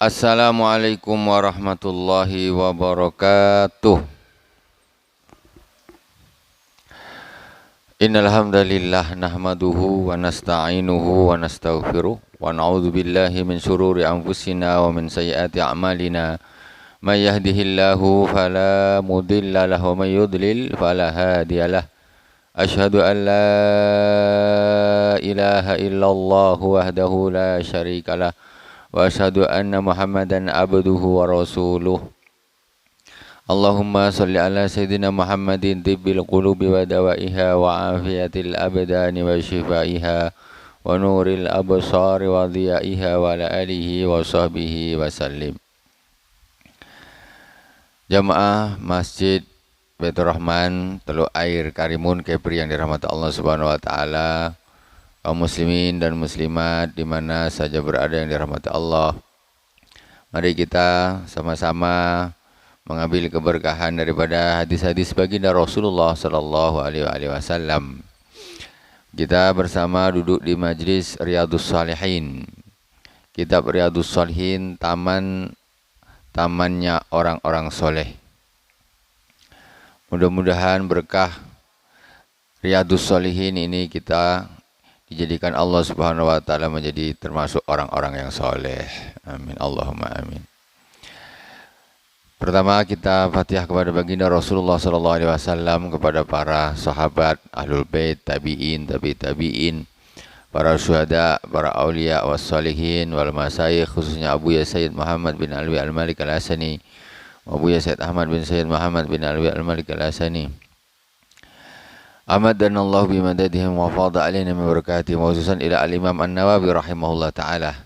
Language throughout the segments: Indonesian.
Assalamualaikum warahmatullahi wabarakatuh. Innal hamdalillah nahmaduhu wa nasta'inuhu wa nastaghfiruh wa na'udzu billahi min shururi anfusina wa min sayyiati a'malina. May yahdihillahu fala mudilla lahu wa may yudlil fala hadiyalah. Asyhadu an la ilaha illallah wahdahu la syarikalah wa asyhadu anna Muhammadan abduhu wa rasuluh. Allahumma salli ala sayyidina Muhammadin tibbil qulubi wa dawaiha wa afiyatil abdani wa shifaiha wa nuril absari wa dhiyaiha wa ala alihi wa sahbihi wa sallim. Jamaah Masjid Baitur Rahman Teluk Air Karimun Kepri yang dirahmati Allah Subhanahu wa taala, kaum muslimin dan muslimat di mana saja berada yang dirahmati Allah. Mari kita sama-sama mengambil keberkahan daripada hadis-hadis baginda Rasulullah sallallahu alaihi wasallam. Kita bersama duduk di majlis Riyadhus Shalihin. Kitab Riyadhus Shalihin, tamannya orang-orang soleh. Mudah-mudahan berkah Riyadhus Shalihin ini kita dijadikan Allah Subhanahu wa taala menjadi termasuk orang-orang yang soleh. Amin. Allahumma amin. Pertama kita Fatihah kepada baginda Rasulullah sallallahu alaihi wasallam, kepada para sahabat, ahlul bait, tabi'in, tabi'in, para syuhada, para aulia wassalihin wal masyayikh, khususnya Abu Ya Sayyid Muhammad bin Alwi Al-Malik Al-Hasani, Abu Ya Sayyid Ahmad bin Sayyid Muhammad bin Alwi Al-Malik Al-Hasani. Amadana Allah bimadadihim wa fadha alaina min barakatihim, khususan ila al-Imam An-Nawawi rahimahullah taala.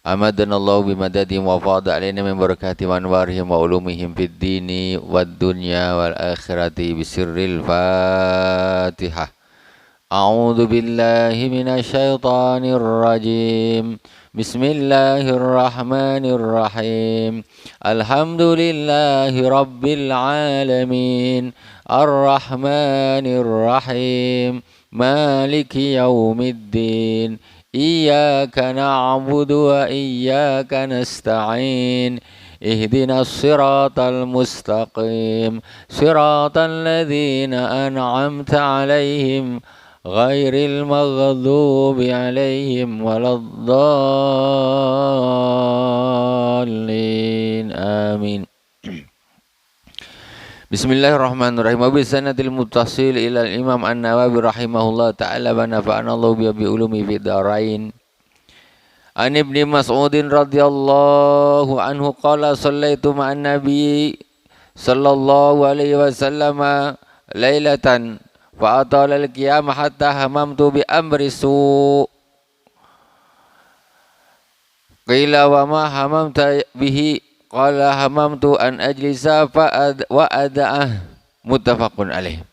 Amadana Allah bimadadihim wa fadha alaina min barakatihim wa anwarihim wa ulumihim fid dini wad dunya wal akhirati bisirril Fatihah. A'udzu billahi minasy syaithanir rajim. Bismillahirrahmanirrahim. Alhamdulillahi rabbil alamin. Ar-Rahmanir Rahim. Maliki yaumiddin. Iyyaka na'budu wa iyyaka nasta'in. Ihdinas siratal mustaqim. Siratal ladzina an'amta 'alaihim ghairil maghdubi 'alaihim waladdallin. Amin. Bismillahirrahmanirrahim. Wa bisanadil muttasil ila al-Imam An-Nawawi rahimahullah ta'ala wa nafa'ana Allah bi ulumi fid dharain. An Ibnu Mas'udin radhiyallahu anhu qala sallaitu ma'an nabi sallallahu alaihi wasallam lailatan fa atala al-qiyam hatta hamamtu bi amri su. Qila wa ma hamamta bihi qala hamamtu an ajlisa wa ada'ah. Muttafaqun alaih.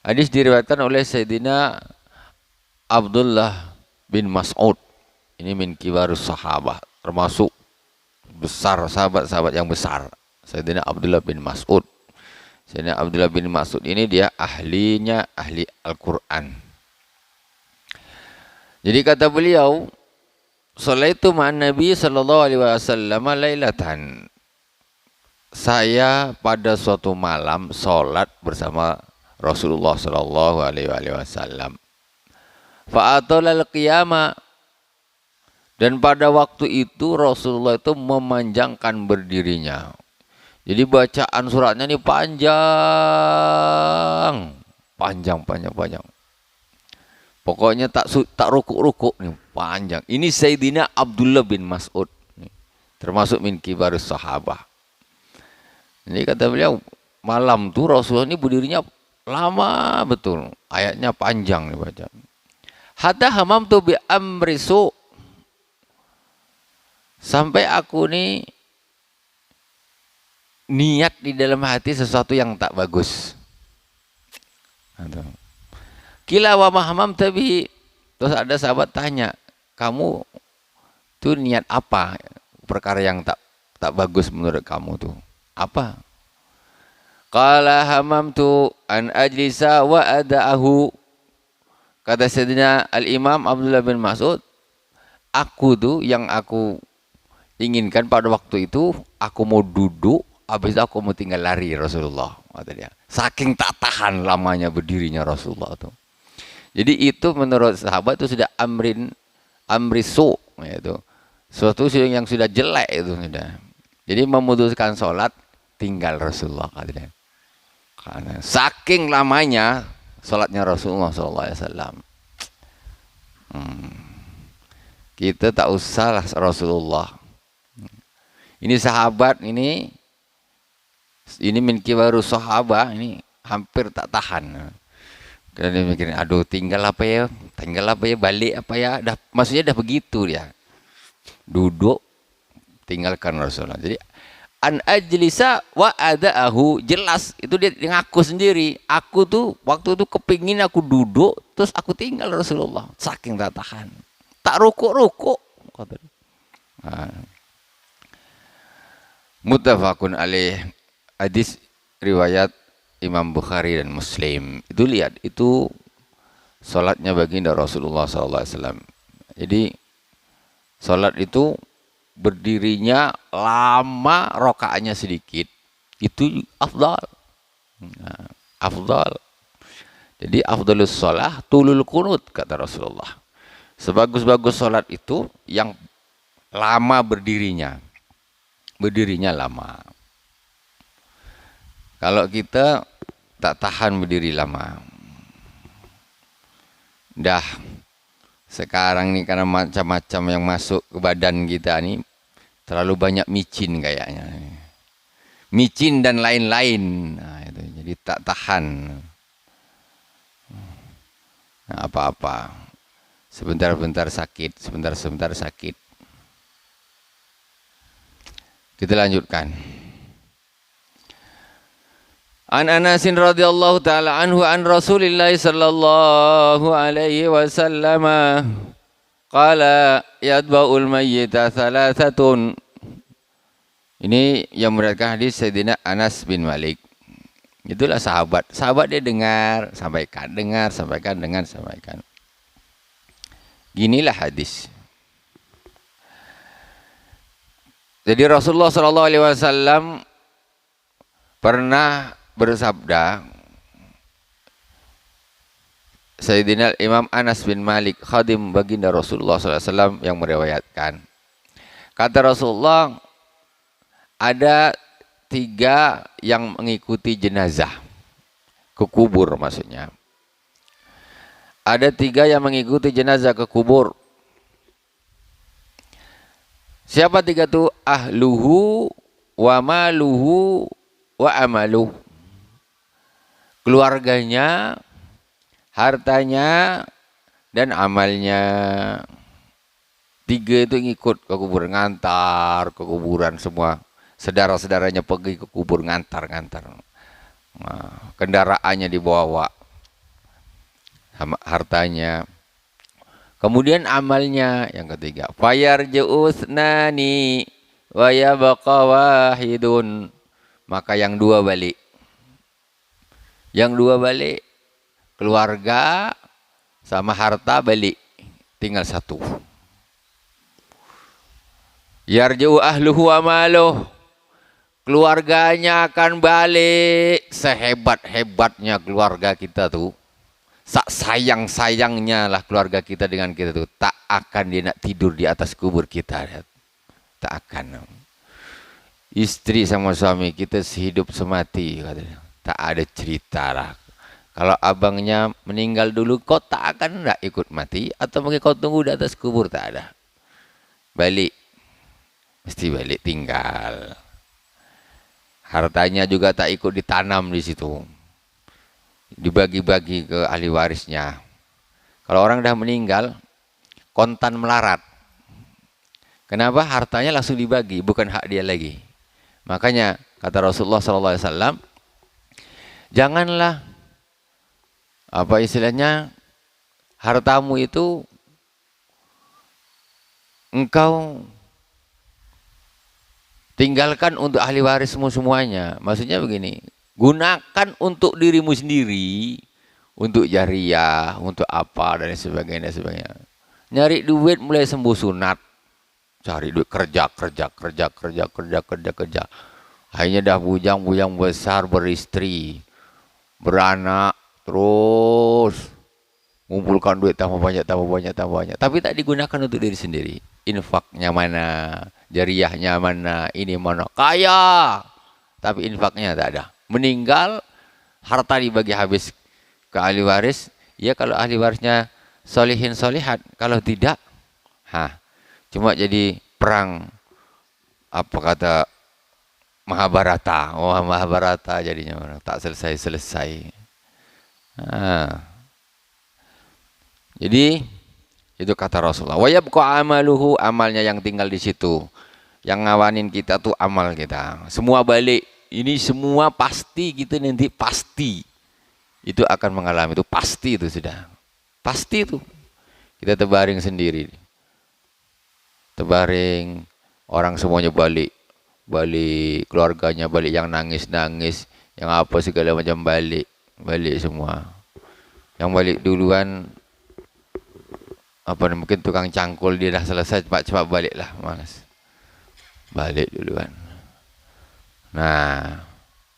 Hadis diriwayatkan oleh Sayyidina Abdullah bin Mas'ud. Ini min kibarus sahabah, termasuk besar sahabat-sahabat yang besar. Sayyidina Abdullah bin Mas'ud. Sayyidina Abdullah bin Mas'ud ini dia ahli Al-Quran. Jadi kata beliau, Sallaitu ma'an Nabi sallallahu alaihi wasallam lailatan. Saya pada suatu malam salat bersama Rasulullah sallallahu alaihi wasallam. Fa atalal qiyama, dan pada waktu itu Rasulullah itu memanjangkan berdirinya. Jadi bacaan suratnya ini panjang. Pokoknya tak rukuk-rukuk nih, panjang. Ini Sayyidina Abdullah bin Mas'ud, termasuk min kibarus sahabah. Jadi kata beliau, malam tuh Rasulullah ini berdirinya lama betul, ayatnya panjang nih baca. Hatta hamamtu bi amri su, sampai aku nih niat di dalam hati sesuatu yang tak bagus. Kila wa mahamam tabi. Terus ada sahabat tanya, kamu tuh niat apa? Perkara yang tak bagus menurut kamu tuh apa? Qala hamamtu an ajlisa wa ada'ahu. Kata Sayyidina Al-Imam Abdullah bin Mas'ud, aku tuh yang aku inginkan pada waktu itu aku mau duduk, habis itu aku mau tinggal lari Rasulullah, kata dia. Saking tak tahan lamanya berdirinya Rasulullah itu. Jadi itu menurut sahabat itu sudah amrisu, yaitu suatu yang sudah jelek itu sudah. Jadi memutuskan sholat tinggal Rasulullah, kata dia. Karena saking lamanya sholatnya Rasulullah SAW. Kita tak usah lah Rasulullah. Ini sahabat ini min kibaru sahabat ini hampir tak tahan. Karena dia mikirin, aduh tinggal apa ya, balik apa ya, maksudnya dah begitu dia. Duduk, tinggalkan Rasulullah. Jadi an ajlisa wa ada'ahu, jelas itu dia ngaku sendiri. Aku tuh waktu itu kepingin aku duduk, terus aku tinggal Rasulullah. Saking tak tahan, tak rukuk. Muttafaqun alaih, hadis riwayat Imam Bukhari dan Muslim. Itu lihat, itu salatnya baginda Rasulullah SAW. Jadi salat itu berdirinya lama, rokaatnya sedikit, itu afdal. Nah, afdal. Jadi afdalus shalah tulul qunut, kata Rasulullah. Sebagus-bagus salat itu yang lama berdirinya lama. Kalau kita tak tahan berdiri lama, dah sekarang nih karena macam-macam yang masuk ke badan kita nih, terlalu banyak micin kayaknya, micin dan lain-lain. Nah, itu jadi tak tahan. Nah, apa-apa, sebentar-bentar sakit, sebentar-sebentar sakit. Kita lanjutkan. An Anasin radhiyallahu ta'ala anhu an Rasulillah sallallahu alaihi wasallam qala yadba'ul mayyita thalathatun. Ini yang meriwayatkan hadis Sayyidina Anas bin Malik. Itulah sahabat. Sahabat dia dengar, sampaikan. Ginilah hadis. Jadi Rasulullah sallallahu alaihi wasallam pernah bersabda, Sayyidina Imam Anas bin Malik, khadim baginda Rasulullah SAW yang meriwayatkan. Kata Rasulullah, ada 3 yang mengikuti jenazah ke kubur, maksudnya. Ada 3 yang mengikuti jenazah ke kubur. Siapa 3 itu? Ahluhu wa maluhu wa amaluh. Keluarganya, hartanya, dan amalnya. 3 itu ngikut ke kubur, ngantar ke kuburan semua. Saudara-saudaranya pergi ke kubur, ngantar. Nah, kendaraannya dibawa, hartanya. Kemudian amalnya yang ketiga. Fayarju'uthnani wa yabqa wahidun. Maka yang 2 balik. Keluarga sama harta balik, tinggal 1. Yarji'u ahluhu wa maluh. Keluarganya akan balik. Sehebat-hebatnya keluarga kita tuh, sayang-sayangnya lah keluarga kita dengan kita tuh, tak akan dia nak tidur di atas kubur kita. Tak akan. Istri sama suami kita sehidup semati, katanya. Tak ada cerita lah. Kalau abangnya meninggal dulu, kau tak akan enggak ikut mati, atau mungkin kau tunggu di atas kubur, tak ada. Balik. Mesti balik, tinggal. Hartanya juga tak ikut ditanam di situ. Dibagi-bagi ke ahli warisnya. Kalau orang dah meninggal, kontan melarat. Kenapa? Hartanya langsung dibagi, bukan hak dia lagi. Makanya kata Rasulullah SAW, janganlah apa istilahnya, hartamu itu engkau tinggalkan untuk ahli warismu semuanya. Maksudnya begini, gunakan untuk dirimu sendiri, untuk jariah, untuk apa dan sebagainya. Nyari duit mulai sembuh sunat, cari duit, kerja. Akhirnya dah bujang besar, beristri, beranak, terus ngumpulkan duit tambah banyak. Tapi tak digunakan untuk diri sendiri. Infaknya mana, jariahnya mana, ini mana, kaya. Tapi infaknya tak ada. Meninggal, harta dibagi habis ke ahli waris. Ya kalau ahli warisnya solihin solihat, kalau tidak, cuma jadi perang, apa kata Mahabharata. Mahabharata jadinya orang tak selesai. Jadi itu kata Rasulullah. Wa yabqa amaluhu, amalnya yang tinggal di situ. Yang ngawanin kita tuh amal kita. Semua balik. Ini semua pasti kita nanti pasti itu akan mengalami, itu pasti, itu sudah pasti. Itu kita terbaring sendiri, terbaring, orang semuanya balik, keluarganya balik, yang nangis, yang apa segala macam balik semua. Yang balik duluan mungkin tukang cangkul, dia dah selesai cepat baliklah, malas balik duluan. Nah,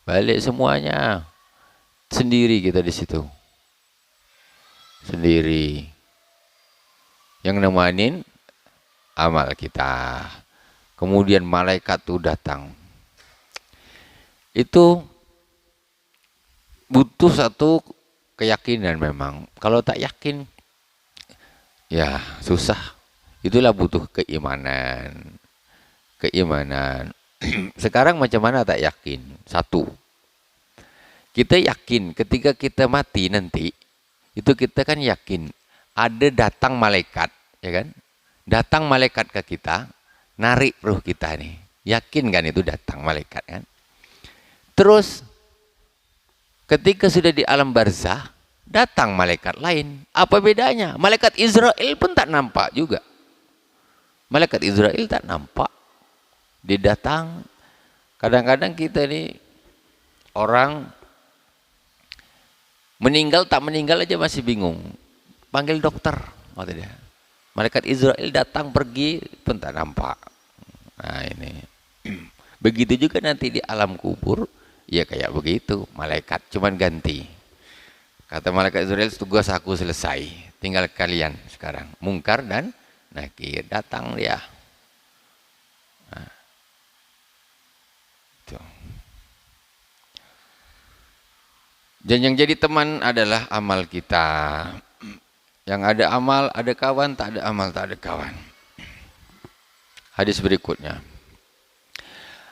balik semuanya sendiri, kita di situ sendiri. Yang nemanin amal kita. Kemudian malaikat itu datang. Itu butuh satu keyakinan memang. Kalau tak yakin, ya susah. Itulah butuh keimanan. Sekarang macam mana tak yakin? Satu, kita yakin ketika kita mati nanti, itu kita kan yakin ada datang malaikat, ya kan? Datang malaikat ke kita, narik ruh kita nih. Yakin kan itu datang malaikat kan? Terus ketika sudah di alam barzah, datang malaikat lain. Apa bedanya? Malaikat Israel pun tak nampak juga. Malaikat Israel tak nampak. Dia datang. Kadang-kadang kita nih orang meninggal tak meninggal aja masih bingung. Panggil dokter, kata dia. Malaikat Israel datang pergi pun tak nampak. Nah ini. Begitu juga nanti di alam kubur, ya kayak begitu. Malaikat cuman ganti. Kata malaikat Israel, tugas aku selesai. Tinggal kalian sekarang. Mungkar dan nakir. Datang dia. Nah. Dan yang jadi teman adalah amal kita. Yang ada amal, ada kawan, tak ada amal, tak ada kawan. Hadis berikutnya.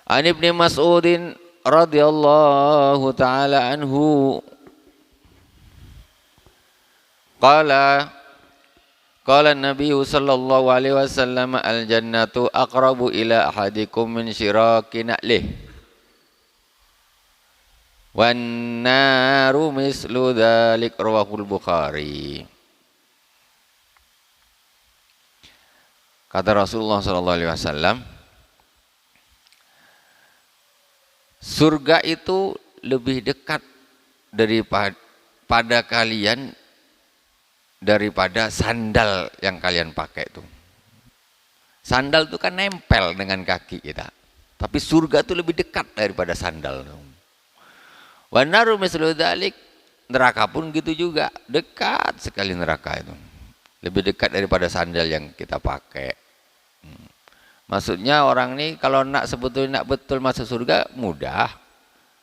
An Ibnu Mas'udin radhiyallahu taala anhu qala Nabi sallallahu alaihi wasallam al-jannatu aqrabu ila ahadikum min syiraki na'lih wan naru mislu dzalik, rawahul Bukhari. Kata Rasulullah sallallahu alaihi wasallam, surga itu lebih dekat daripada kalian daripada sandal yang kalian pakai itu. Sandal itu kan nempel dengan kaki kita, tapi surga itu lebih dekat daripada sandal. Wa naru mislu dzalik, neraka pun gitu juga, dekat sekali neraka itu. Lebih dekat daripada sandal yang kita pakai. Maksudnya orang ini kalau sebetulnya nak betul masuk surga mudah,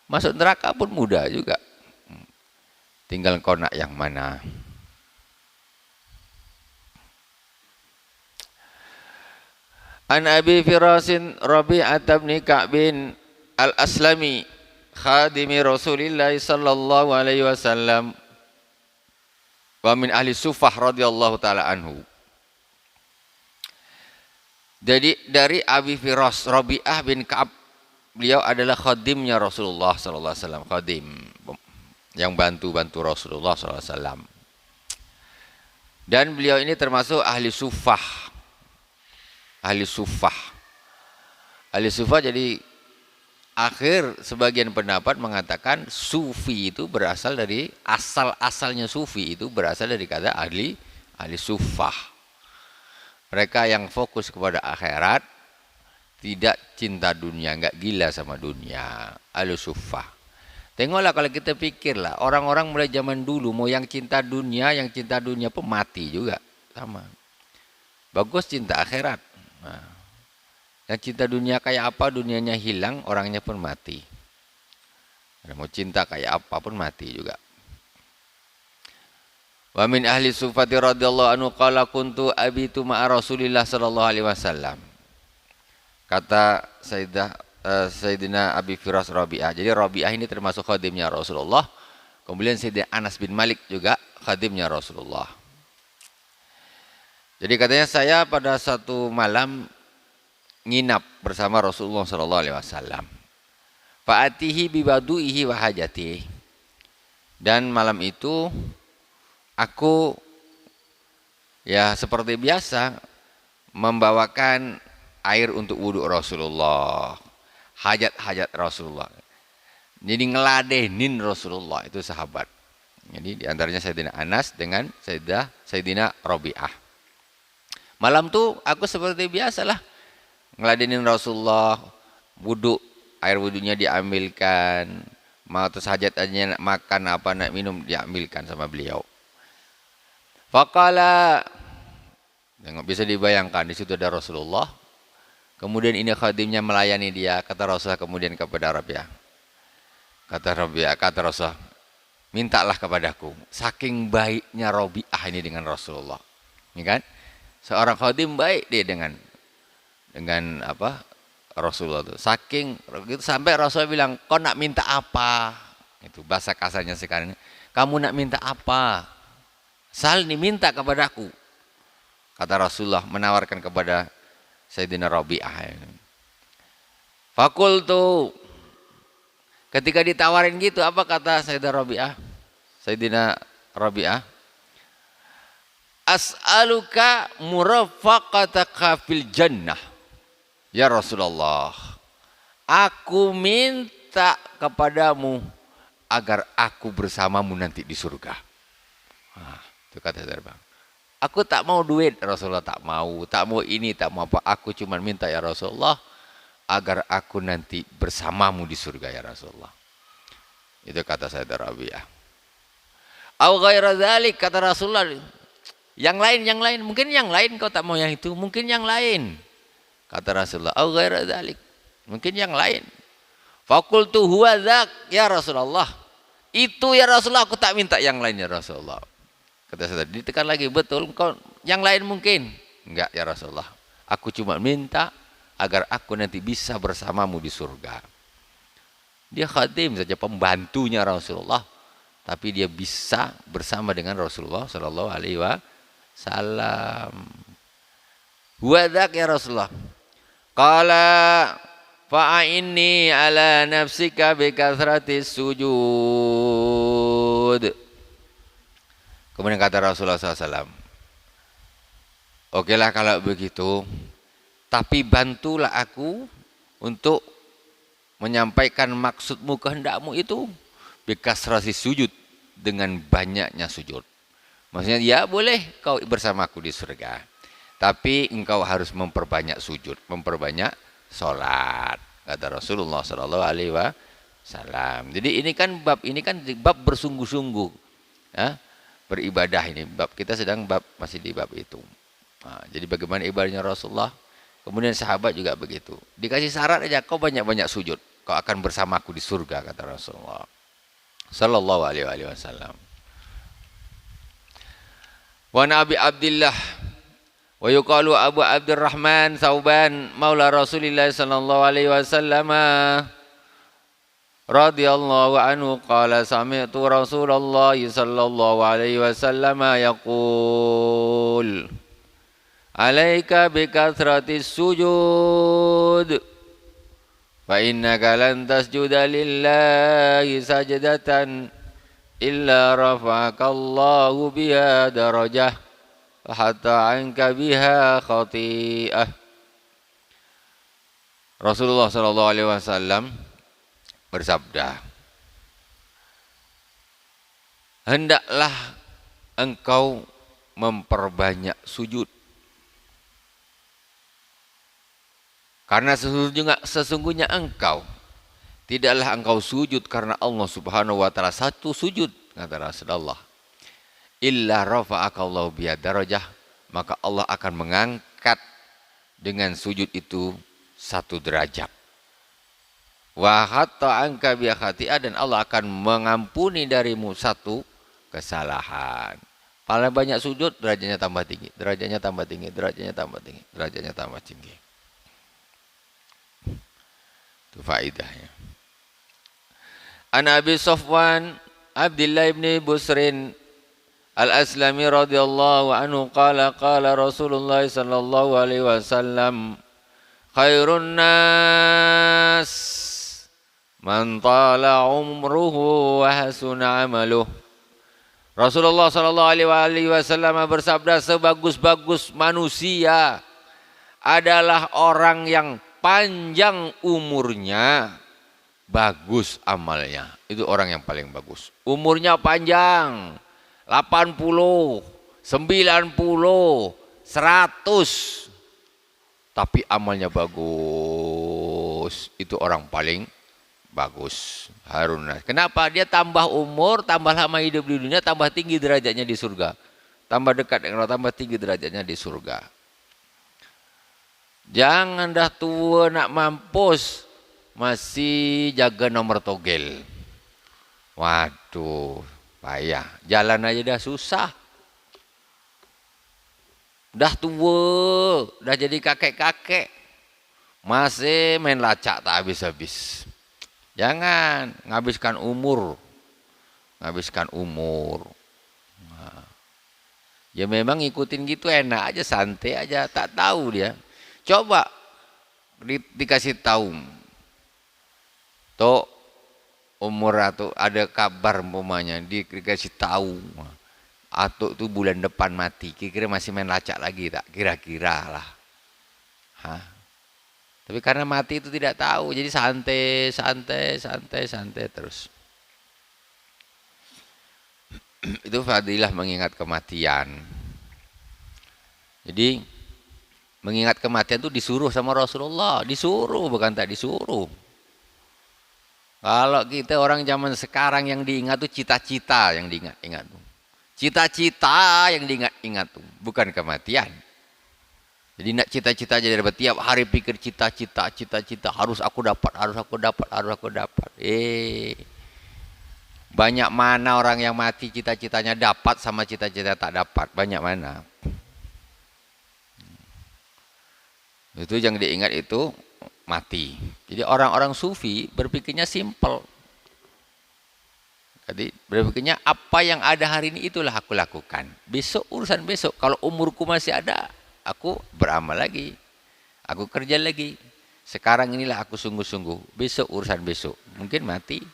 masuk neraka pun mudah juga. Tinggal kau nak yang mana. An Abi Firasin Rabi'ah bin Ka'bin al-Aslami khadimi Rasulillah sallallahu alaihi wasallam wa min ahli Sufah radhiyallahu taala anhu. Jadi dari Abi Firas Rabi'ah bin Ka'ab, beliau adalah khadimnya Rasulullah sallallahu alaihi wasallam, khadim yang bantu-bantu Rasulullah sallallahu alaihi wasallam. Dan beliau ini termasuk ahli Sufah. Ahli Sufah. Ahli Sufah, jadi akhir sebagian pendapat mengatakan sufi itu berasal dari asal-asalnya sufi itu berasal dari kata ahli Sufah. Mereka yang fokus kepada akhirat, tidak cinta dunia, enggak gila sama dunia. Al-suffah. Tengoklah kalau kita pikirlah, orang-orang mulai zaman dulu mau yang cinta dunia pun mati juga. Sama. Bagus cinta akhirat. Nah, yang cinta dunia kayak apa, dunianya hilang, orangnya pun mati. Mau cinta kayak apa pun mati juga. Wa min ahli sufati radhiyallahu anhu qala kuntu abitu ma'a Rasulillah sallallahu alaihi wasallam. Kata Sayyidina Abi Firas Rabi'ah. Jadi Rabi'ah ini termasuk khadimnya Rasulullah. Kemudian Sayyidina Anas bin Malik juga khadimnya Rasulullah. Jadi katanya saya pada satu malam nginap bersama Rasulullah sallallahu alaihi wasallam. Fa'atihi bibadu'ihi wa hajatihi. Dan malam itu aku ya seperti biasa membawakan air untuk wudhu Rasulullah, hajat-hajat Rasulullah. Jadi ngeladenin Rasulullah itu sahabat. Jadi diantaranya Sayyidina Anas dengan Sayyidina Rabi'ah. Malam tuh aku seperti biasalah ngeladenin Rasulullah, wudhu, air wudhunya diambilkan, mau terus hajatnya makan apa nak minum diambilkan sama beliau. Faqala, bisa dibayangkan di situ ada Rasulullah. Kemudian ini khadimnya melayani dia. Kata Rasulullah kemudian kepada Rabi'ah. Kata Rasulullah, mintalah kepadaku. Saking baiknya Rabi'ah ini dengan Rasulullah. Ini kan? Seorang khadim baik dia dengan apa? Rasulullah itu. Saking itu sampai Rasulullah bilang, "Kau nak minta apa?" Itu bahasa kasarnya sekarang ini. "Kamu nak minta apa? Salni, minta kepadaku." Kata Rasulullah menawarkan kepada Sayyidina Rabi'ah. Fakultu, ketika ditawarin gitu, apa kata Sayyidina Rabi'ah? As'aluka murafaqataka fil jannah. Ya Rasulullah, aku minta kepadamu agar aku bersamamu nanti di surga. Nah, itu kata Sayyidina Rabi'ah. Aku tak mau duit, Rasulullah tak mau ini, tak mau apa. Aku cuma minta ya Rasulullah agar aku nanti bersamamu di surga ya Rasulullah. Itu kata Sayyidina Rabi'ah. Au ghaira dzalik, kata Rasulullah, yang lain, mungkin yang lain kau tak mau yang itu, mungkin yang lain. Kata Rasulullah, au ghaira dzalik, mungkin yang lain. Faqultu huwa dzak ya Rasulullah. Itu ya Rasulullah, aku tak minta yang lain ya Rasulullah. Kata saya, ditekan lagi, betul, kau yang lain mungkin? Enggak ya Rasulullah, aku cuma minta agar aku nanti bisa bersamamu di surga. Dia khadim saja, pembantunya Rasulullah, tapi dia bisa bersama dengan Rasulullah sallallahu alaihi wasallam. Wadak ya Rasulullah. Qala fa'inni ala nafsika bi kathratis sujud. Kemudian kata Rasulullah SAW, okelah kalau begitu, tapi bantulah aku untuk menyampaikan maksudmu, kehendakmu itu bikasrasi sujud, dengan banyaknya sujud. Maksudnya ya boleh kau bersamaku di surga, tapi engkau harus memperbanyak sujud, memperbanyak sholat, kata Rasulullah SAW. Jadi ini kan bab bersungguh-sungguh, ya? Beribadah ini bab, kita sedang masih di bab itu. Nah, jadi bagaimana ibadahnya Rasulullah, kemudian sahabat juga begitu. Dikasih syarat aja, kau banyak-banyak sujud, kau akan bersamaku di surga, kata Rasulullah sallallahu alaihi wasallam. Wa Nabi Abdullah wa yuqalu Abu Abdurrahman Sauban maula Rasulillah sallallahu alaihi wasallam radhiyallahu anhu qala sami'tu Rasulullah sallallahu alaihi wasallam yaqul alaika bikathratis sujud fa innaka lan tasjuda lillahi sajdatan illa rafa'akallahu biha darajah hatta anka biha khati'ah. Rasulullah sallallahu alaihi wasallam bersabda, hendaklah engkau memperbanyak sujud. Karena sesungguhnya engkau tidaklah engkau sujud karena Allah Subhanahu wa taala satu sujud, kata Rasulullah. Illa rafa'aka Allah biha darajah, maka Allah akan mengangkat dengan sujud itu satu derajat. Wa hatta anka bi khati'ah, dan Allah akan mengampuni darimu satu kesalahan. Paling banyak sujud derajatnya tambah tinggi, derajatnya tambah tinggi, derajatnya tambah tinggi, derajatnya tambah tinggi. Itu faedahnya. An Abi Safwan Abdullah bin Busrin Al-Aslami radhiyallahu anhu qala qala Rasulullah sallallahu alaihi wasallam khairun nas man tala umruhu wa hasuna amaluh. Rasulullah sallallahu alaihi wasallam bersabda, sebagus-bagus manusia adalah orang yang panjang umurnya, bagus amalnya. Itu orang yang paling bagus. Umurnya panjang, 80, 90, 100, tapi amalnya bagus. Itu orang paling bagus. Harun. Kenapa? Dia tambah umur, tambah lama hidup di dunia, tambah tinggi derajatnya di surga. Tambah dekat dengan Allah, tambah tinggi derajatnya di surga. Jangan dah tua nak mampus masih jaga nomor togel. Waduh, payah. Jalan aja dah susah. Dah tua, dah jadi kakek-kakek, masih main lacak tak habis-habis. Jangan ngabiskan umur. Ngabiskan umur. Nah, ya memang ngikutin gitu enak aja, santai aja, tak tahu dia. Coba dikasih tahu. Tok umur atau ada kabar umpamanya dikasih tahu. Atuk tuh bulan depan mati. Kira-kira masih main lacak lagi tak? Kira-kira lah. Hah? Tapi karena mati itu tidak tahu, jadi santai terus. Itu fadilah mengingat kematian. Jadi mengingat kematian itu disuruh sama Rasulullah, disuruh bukan tak disuruh. Kalau kita orang zaman sekarang yang diingat tuh cita-cita yang diingat-ingat tuh. Cita-cita yang diingat-ingat tuh, bukan kematian. Jadi nak cita-cita jadi dapat tiap hari pikir cita-cita harus aku dapat. Banyak mana orang yang mati cita-citanya dapat sama cita-cita tak dapat, banyak mana. Itu yang diingat itu mati. Jadi orang-orang sufi berpikirnya simple. Jadi berpikirnya apa yang ada hari ini itulah aku lakukan. Besok urusan besok. Kalau umurku masih ada, aku beramal lagi. Aku kerja lagi. Sekarang inilah aku sungguh-sungguh. Besok urusan besok. Mungkin mati.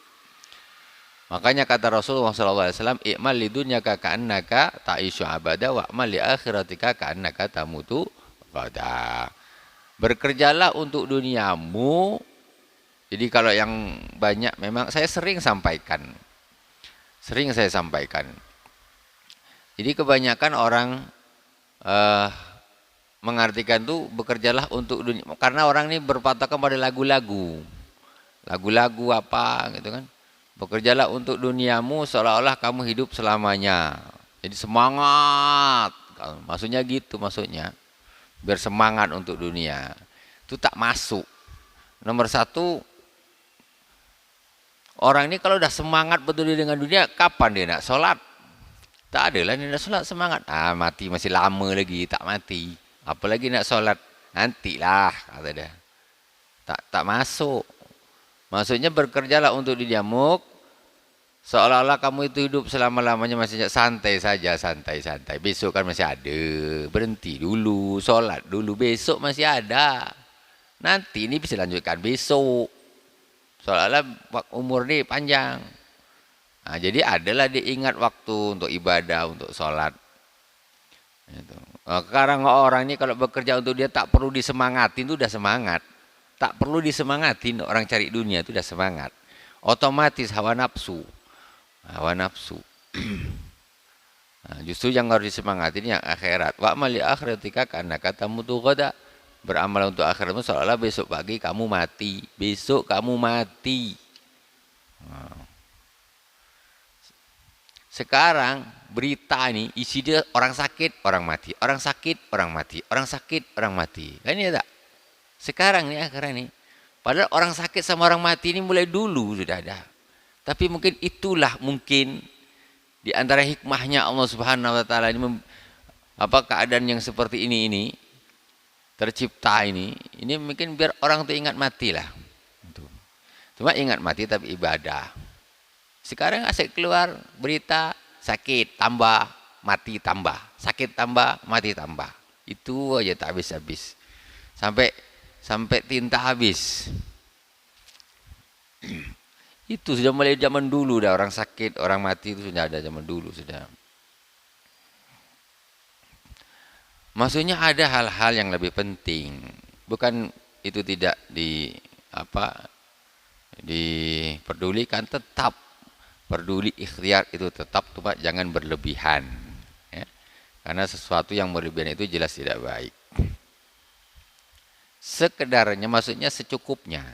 Makanya kata Rasulullah SAW, i'mal lidunyaka ka'annaka ta'ishu abada wa'mal li akhiratika ka'annaka tamutu qada. Berkerjalah untuk duniamu. Jadi kalau yang banyak memang saya sering sampaikan. Jadi kebanyakan orang mengartikan tuh bekerjalah untuk dunia. Karena orang ini berpatokan pada lagu-lagu. Lagu-lagu apa gitu kan. Bekerjalah untuk duniamu seolah-olah kamu hidup selamanya. Jadi semangat. Maksudnya gitu maksudnya. Biar semangat untuk dunia. Itu tak masuk. Nomor satu, orang ini kalau udah semangat betul dengan dunia, kapan dia nak sholat? Tak ada lah dia nak sholat semangat. Mati masih lama lagi, tak mati. Apalagi nak sholat? Nantilah, kata dia. Tak masuk. Maksudnya bekerjalah untuk duniamu, seolah-olah kamu itu hidup selama-lamanya masih santai saja, santai. Besok kan masih ada. Berhenti dulu, sholat dulu. Besok masih ada. Nanti ini bisa lanjutkan besok. Seolah-olah umur ini panjang. Nah, jadi adalah diingat waktu untuk ibadah, untuk sholat. Itu. Sekarang orang ini kalau bekerja untuk dia tak perlu disemangatin, itu udah semangat. Tak perlu disemangatin, orang cari dunia itu udah semangat. Otomatis hawa nafsu. Nah, justru yang harus disemangatin yang akhirat. Wa mali akhiratika karena kata mutu qada. beramal untuk akhiratmu seolah-olah besok pagi kamu mati. Besok kamu mati. Sekarang berita ini isi dia orang sakit, orang mati. Orang sakit, orang mati. Orang sakit, orang mati. Kan ini tak? Sekarang nih akhirnya nih. Padahal orang sakit sama orang mati ini mulai dulu sudah ada. Tapi mungkin itulah mungkin di antara hikmahnya Allah Subhanahu wa taala ini keadaan yang seperti ini tercipta ini mungkin biar orang tuh ingat mati lah. Cuma ingat mati tapi ibadah. Sekarang asik keluar berita sakit tambah mati tambah, sakit tambah mati tambah. Itu aja tak habis-habis. Sampai tinta habis. Itu sudah mulai zaman dulu dah, orang sakit, orang mati itu sudah ada zaman dulu sudah. Maksudnya ada hal-hal yang lebih penting. Bukan itu tidak diperdulikan, tetap peduli ikhtiar itu tetap, cuma jangan berlebihan. Ya. Karena sesuatu yang berlebihan itu jelas tidak baik. Sekedarnya, maksudnya secukupnya.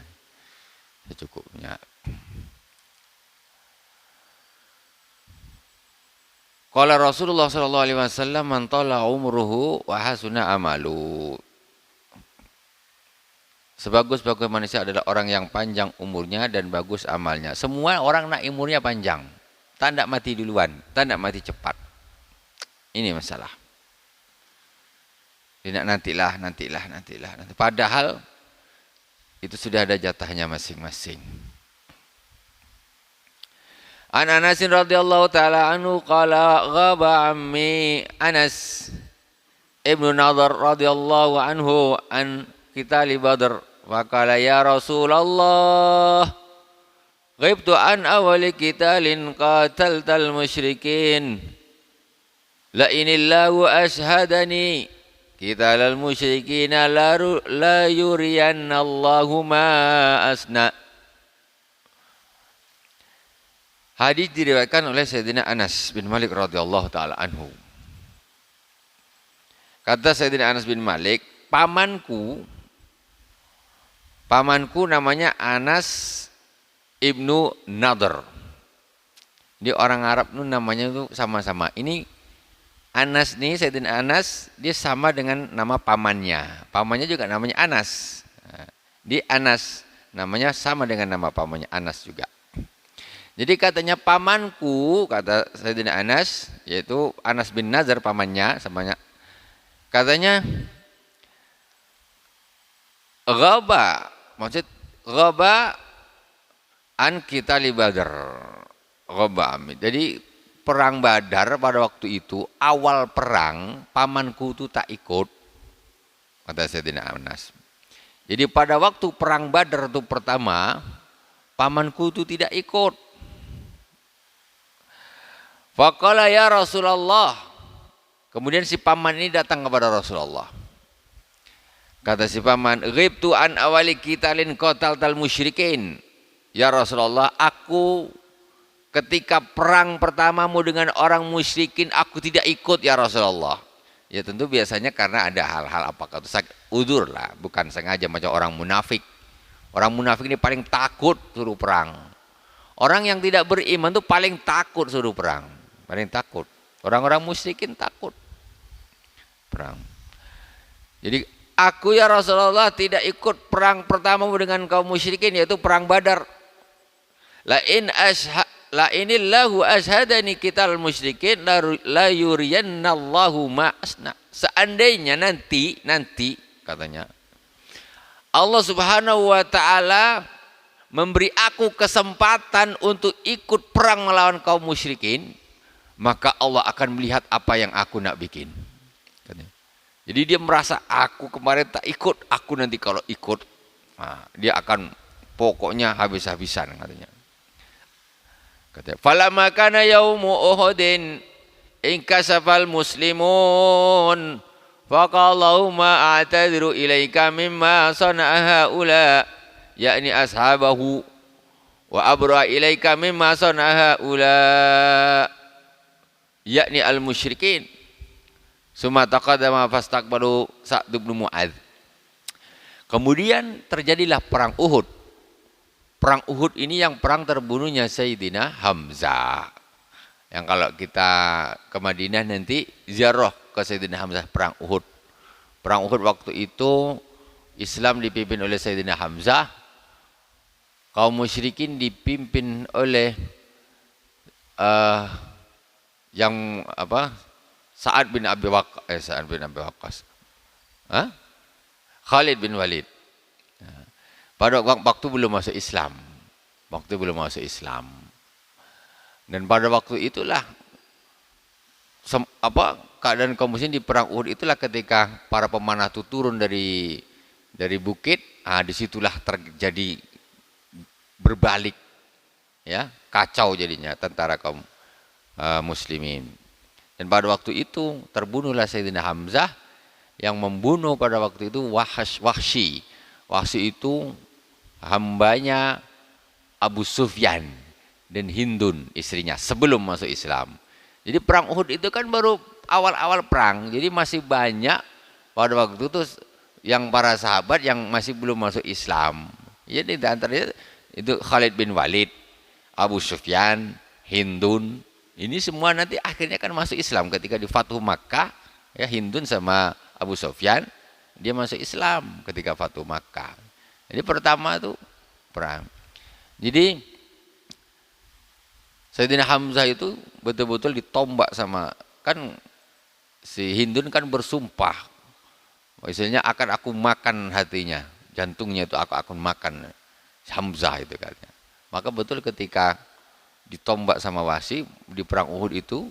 Qala Rasulullah sallallahu alaihi wasallam man tala umruhu wa hasuna amalu. Sebagus-bagus manusia adalah orang yang panjang umurnya dan bagus amalnya. Semua orang nak umurnya panjang. Tak nak mati duluan, tak nak mati cepat. Ini masalah. Dia nantilah. Padahal itu sudah ada jatahnya masing-masing. An Anas radhiyallahu taala anhu qala ghaba ammi Anas ibnu Nadhr radhiyallahu anhu an qitali Badr wa qala ya Rasulullah ghaibtu an awali qitalin qataltal musyrikin la inillahu ashhadani qitalal musyrikin la yuriyanna Allahu ma asna. Hadis diriwayatkan oleh Sayyidina Anas bin Malik radhiyallahu taala anhu. Kata Sayyidina Anas bin Malik, pamanku namanya Anas ibnu Nadhr. Dia orang Arab itu namanya itu sama-sama. Ini Anas nih, Sayyidina Anas, dia sama dengan nama pamannya. Pamannya juga namanya Anas. Dia Anas, namanya sama dengan nama pamannya Anas juga. Jadi katanya pamanku, kata Sayyidina Anas, yaitu Anas bin Nadhr pamannya, samanya. Katanya ghaba, maksud ghaba an qitali Badr. Ghaba. Jadi perang Badar pada waktu itu, awal perang, pamanku itu tak ikut, kata Sayyidina Anas. Jadi pada waktu perang Badar itu pertama, pamanku itu tidak ikut. Faqala ya Rasulullah. Kemudian si paman ini datang kepada Rasulullah. Kata si paman, ghibtu an awali qitalin qataltal musyrikin. Ya Rasulullah, aku ketika perang pertamamu dengan orang musyrikin, aku tidak ikut ya Rasulullah. Ya tentu biasanya karena ada hal-hal apakah itu udzur lah, bukan sengaja macam orang munafik. Orang munafik ini paling takut suruh perang. Orang yang tidak beriman itu paling takut suruh perang. Paling takut. Orang-orang musyrikin takut perang. Jadi aku ya Rasulullah tidak ikut perang pertamamu dengan kaum musyrikin, yaitu perang Badar. La inillahu ashadani qital musyrikin la yuriyannallahu ma asna. Seandainya nanti katanya Allah Subhanahu wa taala memberi aku kesempatan untuk ikut perang melawan kaum musyrikin, maka Allah akan melihat apa yang aku nak bikin. Jadi dia merasa aku kemarin tak ikut, aku nanti kalau ikut, dia akan pokoknya habis-habisan katanya. Falamma kana yaumu Uhudin inkasafal muslimun faqalu ma a'tadiru ilaika mimma sana'a haula yakni ashabahu wa abra ilaika mimma sana'a haula yakni al-musyrikin. Summa taqaddama fastaqbalu Sa'd bin Mu'adz. Kemudian terjadilah perang Uhud. Perang Uhud ini yang perang terbunuhnya Sayyidina Hamzah. Yang kalau kita ke Madinah nanti ziarah ke Sayyidina Hamzah perang Uhud. Perang Uhud waktu itu Islam dipimpin oleh Sayyidina Hamzah. Kaum musyrikin dipimpin oleh yang apa? Sa'ad bin Abi Waqqas. Khalid bin Walid. Pada waktu belum masuk Islam. Dan pada waktu itulah keadaan kaum muslimin di perang Uhud itulah ketika para pemanah itu turun dari bukit, disitulah terjadi berbalik, ya, kacau jadinya tentara kaum muslimin. Dan pada waktu itu terbunuhlah Sayyidina Hamzah, yang membunuh pada waktu itu Wahsy. Wahsy itu hambanya Abu Sufyan dan Hindun istrinya sebelum masuk Islam. Jadi perang Uhud itu kan baru awal-awal perang, jadi masih banyak pada waktu itu yang para sahabat yang masih belum masuk Islam. Jadi di antaranya itu Khalid bin Walid, Abu Sufyan, Hindun. Ini semua nanti akhirnya kan masuk Islam ketika di Fathu Makkah, ya, Hindun sama Abu Sufyan dia masuk Islam ketika Fathu Makkah. Jadi pertama itu perang. Jadi Sayyidina Hamzah itu betul-betul ditombak sama, kan si Hindun kan bersumpah, misalnya akan aku makan hatinya, jantungnya itu aku akan makan Hamzah itu katanya. Maka betul ketika ditombak sama Wahsy di perang Uhud itu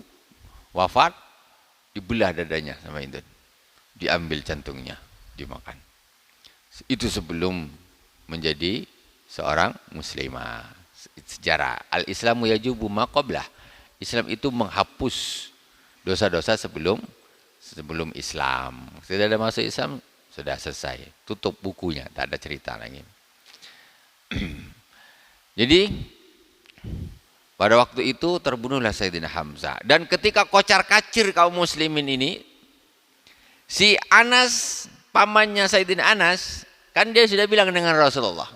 wafat, dibelah dadanya sama Hindun, diambil jantungnya, dimakan. Itu sebelum menjadi seorang muslimah. Sejarah al-Islamu yajubu ma qablah. Islam itu menghapus dosa-dosa sebelum Islam. Sudah ada masuk Islam, sudah selesai, tutup bukunya, tak ada cerita lagi. Jadi pada waktu itu terbunuhlah Sayyidina Hamzah. Dan ketika kocar-kacir kaum muslimin ini, si Anas, pamannya Sayyidina Anas, kan dia sudah bilang dengan Rasulullah,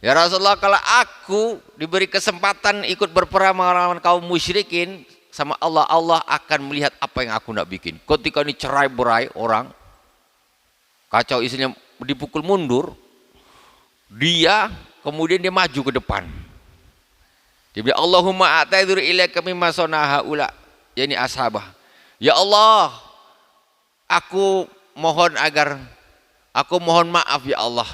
ya Rasulullah, kalau aku diberi kesempatan ikut berperang melawan kaum musyrikin, sama Allah, Allah akan melihat apa yang aku nak bikin. Ketika ini cerai berai orang, kacau, istrinya dipukul mundur, dia kemudian dia maju ke depan. Dia bilang, Allahumma a'taidzur ilaika mimma sana'a haula, yakni ashabah. Ya Allah, aku mohon maaf ya Allah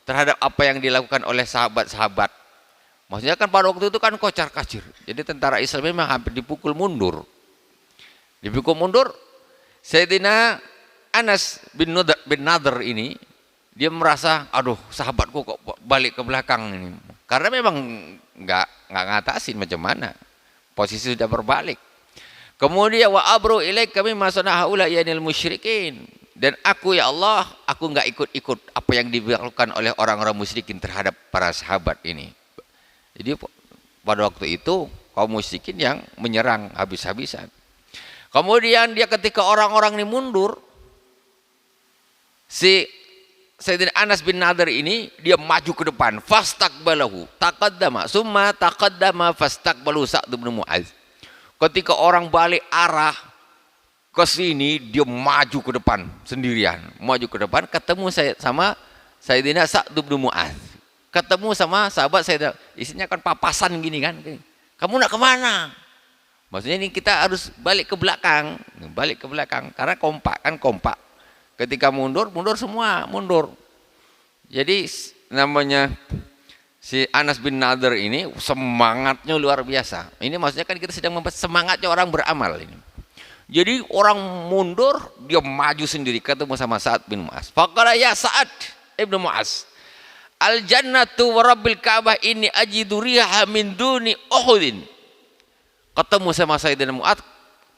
terhadap apa yang dilakukan oleh sahabat-sahabat. Maksudnya kan pada waktu itu kan kocar-kacir. Jadi tentara Islam memang hampir dipukul mundur. Sayyidina Anas bin Nadhr ini, dia merasa, aduh sahabatku kok balik ke belakang ini. Karena memang nggak ngatasin macam mana. Posisi sudah berbalik. Kemudian wa abru ilaika mimma sana'a haula yanil musyrikin. Dan aku ya Allah, aku nggak ikut-ikut apa yang dilakukan oleh orang-orang musyrikin terhadap para sahabat ini. Jadi pada waktu itu kaum musyrikin yang menyerang habis-habisan. Kemudian dia ketika orang-orang ini mundur, si Sayyidina Anas bin Nadhr ini dia maju ke depan, fastaqbalahu, taqaddama, summa taqaddama fastaqbalu Sa'd bin Mu'adz. Ketika orang balik arah ke sini, dia maju ke depan sendirian, ketemu sama Sayyidina Sa'd bin Mu'adz. Ketemu sama sahabat Sayyidina, isinya kan papasan gini kan. Kamu nak kemana? Maksudnya ini kita harus balik ke belakang, karena kompak. Ketika mundur semua mundur. Jadi namanya si Anas bin Nadhr ini semangatnya luar biasa. Ini maksudnya kan kita sedang membahas semangatnya orang beramal ini. Jadi orang mundur, dia maju sendiri ketemu sama Sa'ad bin Mu'adz. Faqala ya Sa'ad ibn Mu'adz, al jannatu wa rabbil Ka'bah ini ajidu riha min duni Uhudin. Ketemu sama Sayyidina Mu'adz,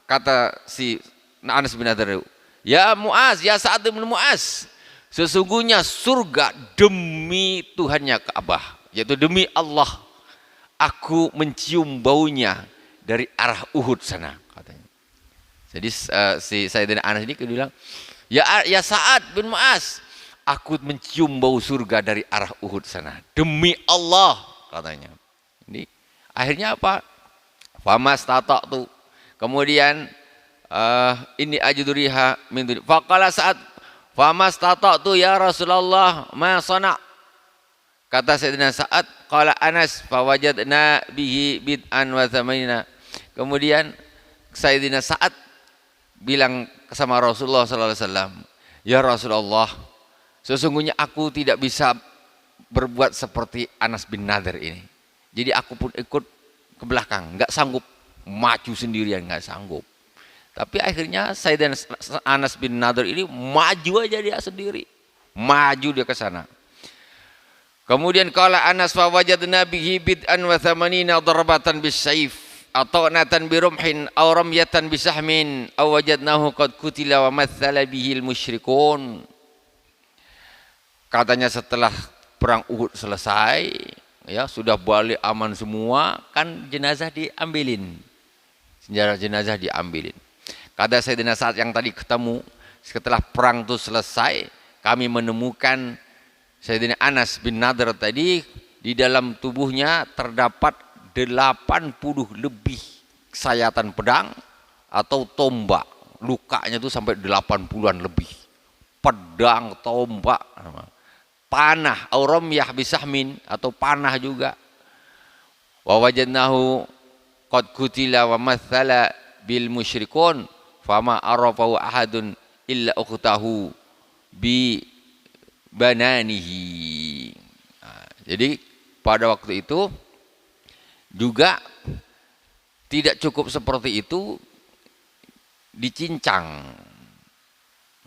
kata si Anas bin Nadhr, ya Mu'adz, ya Sa'ad bin Mu'adz, sesungguhnya surga demi Tuhannya Ka'bah, yaitu demi Allah, aku mencium baunya dari arah Uhud sana, katanya. Jadi si Sayyidina Anas ini bilang, ya Sa'ad bin Mu'adz, aku mencium bau surga dari arah Uhud sana. Demi Allah katanya. Ini akhirnya apa? Famas tata'tu. Kemudian ini ajuduriha min duni. Faqala saat famas tata'tu ya Rasulullah ma sana'. Kata Sayyidina Sa'ad, qala Anas fawajadna bihi bid'an wa thamanina. Kemudian Sayyidina Sa'ad bilang sama Rasulullah sallallahu alaihi wasallam, "Ya Rasulullah, sesungguhnya aku tidak bisa berbuat seperti Anas bin Nadir ini. Jadi aku pun ikut ke belakang, enggak sanggup maju sendirian, enggak sanggup." Tapi akhirnya Sayyidina Anas bin Nadir ini maju aja dia sendiri. Maju dia ke sana. Kemudian qala Anas fa wajadna bihi bid'an wa thamanina darbatan bisayf atau natan birumhin aw ramyatan bisahmin aw wajadnahu qad kutila wa mathala bihi al-musyrikun. Katanya setelah perang Uhud selesai, ya sudah balik aman semua, kan jenazah diambilin. Jenazah diambilin. Kata Sayyidina Sa'ad yang tadi ketemu, setelah perang itu selesai, kami menemukan Sayyidina Anas bin Nadir tadi di dalam tubuhnya terdapat 80 lebih sayatan pedang atau tombak. Lukanya itu sampai 80-an lebih. Pedang, tombak, panah, auramyah bisahmin atau panah juga. Wa wajadnahu qad kutila wa mathala bil musyrikun fama arafahu ahadun illa ukhtahu bi bananihi. Nah, jadi pada waktu itu juga tidak cukup seperti itu, dicincang.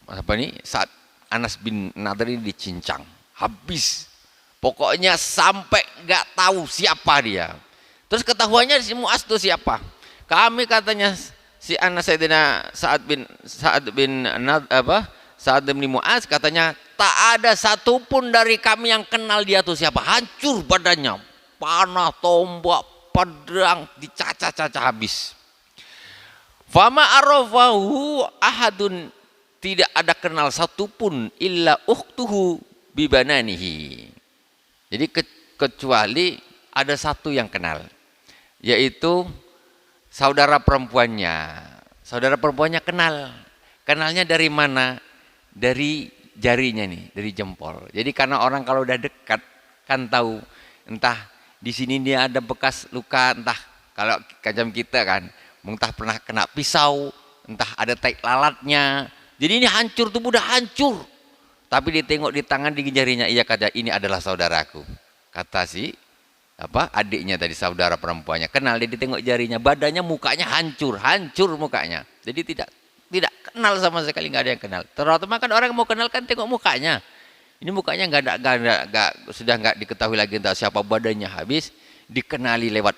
Apa nih? Saat Anas bin Nadir ini dicincang, habis. Pokoknya sampai nggak tahu siapa dia. Terus ketahuannya si Mu'az itu siapa? Kami katanya si Anas Sayyidina Sa'ad bin Mu'az katanya tak ada satupun dari kami yang kenal dia tuh siapa. Hancur badannya, panah, tombak, pedang dicaca-caca habis. Fama arafahu ahadun, tidak ada kenal satupun illa ukhtuhu bibananihi. Jadi kecuali ada satu yang kenal, yaitu saudara perempuannya. Saudara perempuannya kenal. Kenalnya dari mana? Dari jarinya nih, dari jempol. Jadi karena orang kalau udah dekat kan tahu, entah di sini dia ada bekas luka, entah kalau kajam kita kan, entah pernah kena pisau, entah ada tai lalatnya. Jadi ini hancur, tubuh udah hancur. Tapi ditengok di tangan, di jarinya, iya kata ini adalah saudaraku. Kata si adiknya tadi, saudara perempuannya. Kenal, dia ditengok jarinya, badannya, mukanya hancur mukanya. Jadi tidak kenal sama sekali, nggak ada yang kenal. Terutama kan orang mau kenal kan tengok mukanya. Ini mukanya sudah nggak diketahui lagi entah siapa, badannya habis, dikenali lewat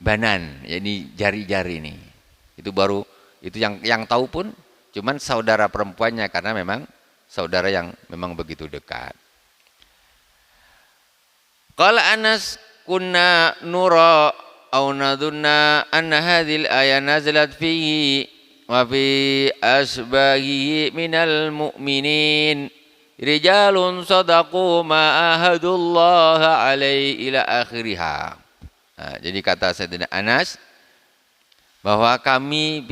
banan, ya ini jari-jari nih. Itu baru, itu yang tahu pun cuman saudara perempuannya, karena memang saudara yang memang begitu dekat. Qala Anas kunna nura au nadunna anna hadhil ayat nazalat fihi wa fi asbahihi minal mu'minin rijalun sadaqu ma ahadullah alaihi ila akhiriha. Nah, jadi kata Sayyidina Anas bahwa kami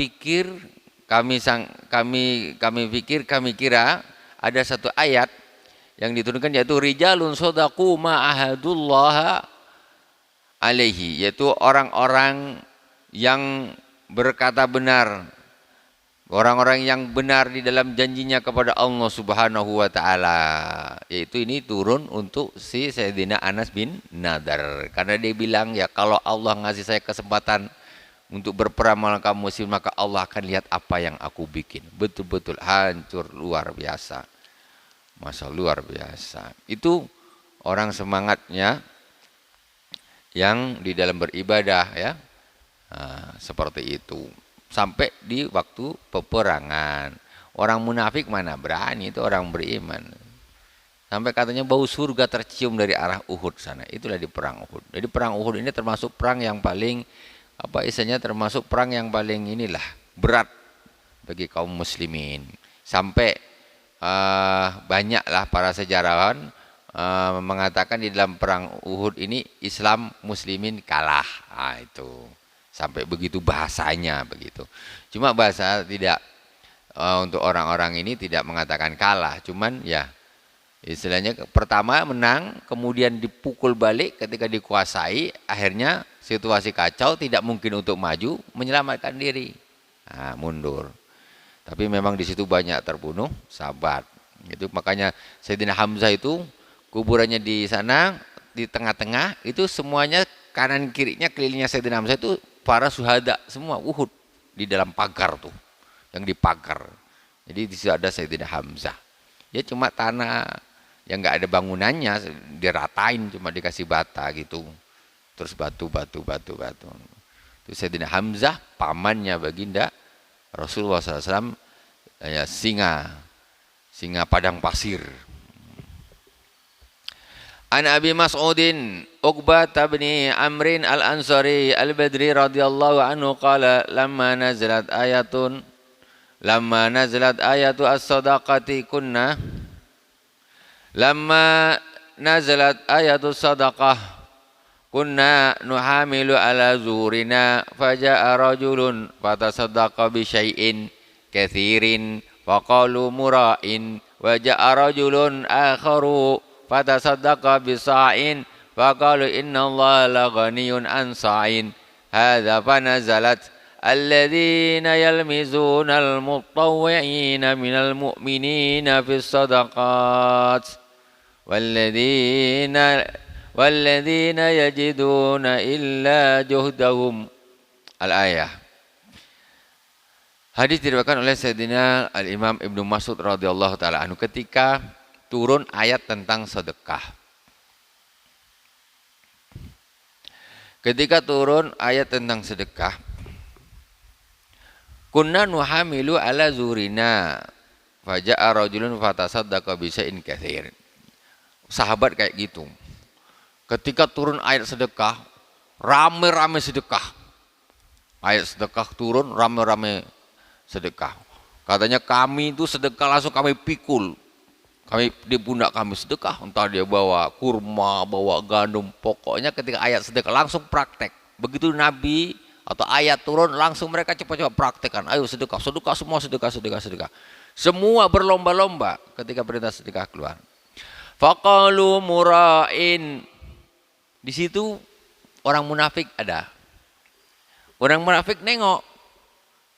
kira ada satu ayat yang diturunkan, yaitu rijalun sadaqu ma ahadullah alaihi, yaitu orang-orang yang berkata benar, orang-orang yang benar di dalam janjinya kepada Allah Subhanahu wa taala. Yaitu ini turun untuk si Sayyidina Anas bin Nadir. Karena dia bilang, ya kalau Allah ngasih saya kesempatan untuk berperang melawan kaum muslim, maka Allah akan lihat apa yang aku bikin. Betul-betul hancur, luar biasa. Masa luar biasa. Itu orang semangatnya yang di dalam beribadah, ya. Nah, seperti itu. Sampai di waktu peperangan. Orang munafik mana berani, itu orang beriman. Sampai katanya bau surga tercium dari arah Uhud sana. Itulah di perang Uhud. Jadi perang Uhud ini termasuk perang yang paling, termasuk perang yang paling berat bagi kaum muslimin. Sampai banyaklah para sejarawan mengatakan di dalam perang Uhud ini Islam muslimin kalah. Itu sampai begitu bahasanya begitu. Cuma bahasa tidak untuk orang-orang ini tidak mengatakan kalah, cuman ya istilahnya pertama menang, kemudian dipukul balik ketika dikuasai, akhirnya situasi kacau, tidak mungkin untuk maju, menyelamatkan diri, mundur. Tapi memang di situ banyak terbunuh sahabat. Itu makanya Sayyidina Hamzah itu kuburannya di sana di tengah-tengah itu semuanya kanan kirinya kelilingnya Sayyidina Hamzah itu para syuhada semua Uhud di dalam pagar tuh yang dipagar. Jadi di situ ada Sayyidina Hamzah. Ya cuma tanah yang enggak ada bangunannya, diratain cuma dikasih bata gitu. Terus batu. Itu Sayyidina Hamzah pamannya baginda Rasulullah SAW, ya singa padang pasir. An Abi Mas'udin Uqbah bin Amrin al-Ansari al-Badri radhiyallahu anhu qala lamma nazalat ayatu as-sadaqati kunna lamma nazalat ayatu sadaqah kunna nuhamilu ala zuhurina faja'a rajulun fatasaddaqa bi syai'in kathirin faqalu mura'in wa ja'a rajulun akharu fatasaddaqa bi sa'in faqalu innallaha la ghaniyun an sa'in hadza fanazalat alladhina yalmizuna al-mutawwi'ina minal mu'minina fis sadaqat والذين يجدون إلا جهدهم al-ayah. Hadis diriwayatkan oleh Sayyidina Al-Imam Ibnu Mas'ud radhiyallahu taala anhu ketika turun ayat tentang sedekah. Ketika turun ayat tentang sedekah, kunna nuhamilu ala zurina faja'a rajulun fatasaddaqa bi syai'in katsir. Sahabat kayak gitu. Ketika turun ayat sedekah, rame-rame sedekah. Ayat sedekah turun, rame-rame sedekah. Katanya kami itu sedekah langsung kami pikul. Kami di pundak kami sedekah, entah dia bawa kurma, bawa gandum. Pokoknya ketika ayat sedekah langsung praktek. Begitu Nabi atau ayat turun langsung mereka cepat-cepat praktekkan. Ayo sedekah semua sedekah. Semua berlomba-lomba ketika perintah sedekah keluar. Faqalu mura'in. Di situ orang munafik ada. Orang munafik nengok.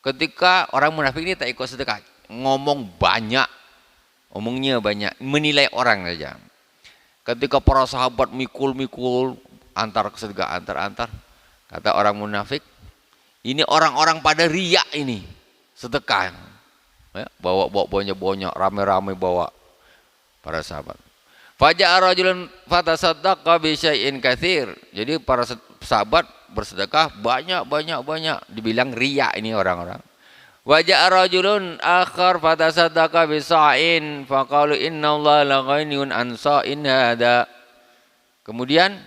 Ketika orang munafik ini tak ikut sedekah, ngomong banyak. Omongnya banyak, menilai orang saja. Ketika para sahabat mikul-mikul antar sedekah antar. Kata orang munafik, ini orang-orang pada riak ini sedekah. Ya, bawa banyak, rame-rame bawa para sahabat. Faja'a rajulun fatasaddaqa bi syai'in katsir. Jadi para sahabat bersedekah banyak. Dibilang riya ini orang-orang. Waja'a rajulun akhar fatasaddaqa bi sa'in faqalu innallaha la ghaniyun an sa'in hada. Kemudian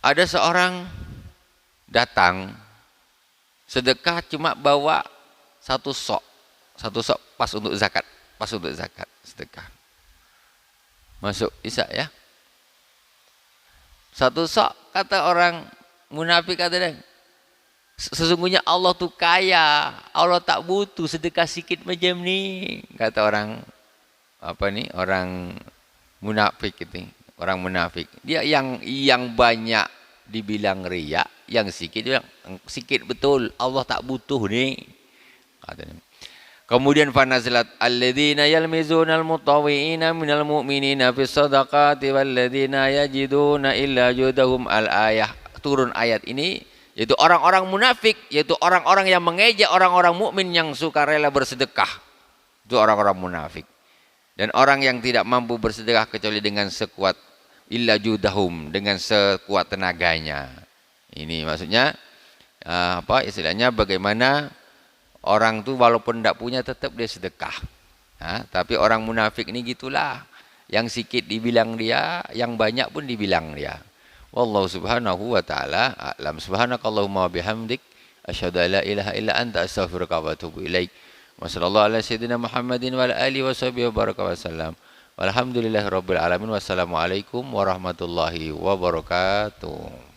ada seorang datang sedekah cuma bawa satu sok pas untuk zakat sedekah. Masuk Isya ya. Satu sok kata orang munafik katanya, sesungguhnya Allah tuh kaya, Allah tak butuh sedekah sedikit macam ni. Kata orang orang munafik itu, orang munafik. Dia yang banyak dibilang riya, yang sedikit betul. Allah tak butuh nih. Katanya. Kemudian fanazilat alladzina yalmizuna almutawwi'ina minal mu'minina fis sadaqati walladzina yajiduna illa judahum al-ayah. Turun ayat ini yaitu orang-orang munafik, yaitu orang-orang yang mengejek orang-orang mukmin yang sukarela bersedekah. Itu orang-orang munafik. Dan orang yang tidak mampu bersedekah kecuali dengan sekuat illa judahum, dengan sekuat tenaganya. Ini maksudnya istilahnya bagaimana orang tuh walaupun tidak punya tetap dia sedekah. Tapi orang munafik ini gitulah. Yang sedikit dibilang dia, yang banyak pun dibilang dia. Wallahu subhanahu wa ta'ala a'lam. Subhanakallahumma wa bihamdik asyhadu an la ilaha illa anta astaghfiruka wa atubu ilaik. Wa sallallahu ala sayyidina Muhammadin wa ala alihi wa sahbihi wa baraka wa sallam. Walhamdulillahirabbil alamin. Wassalamualaikum warahmatullahi wabarakatuh.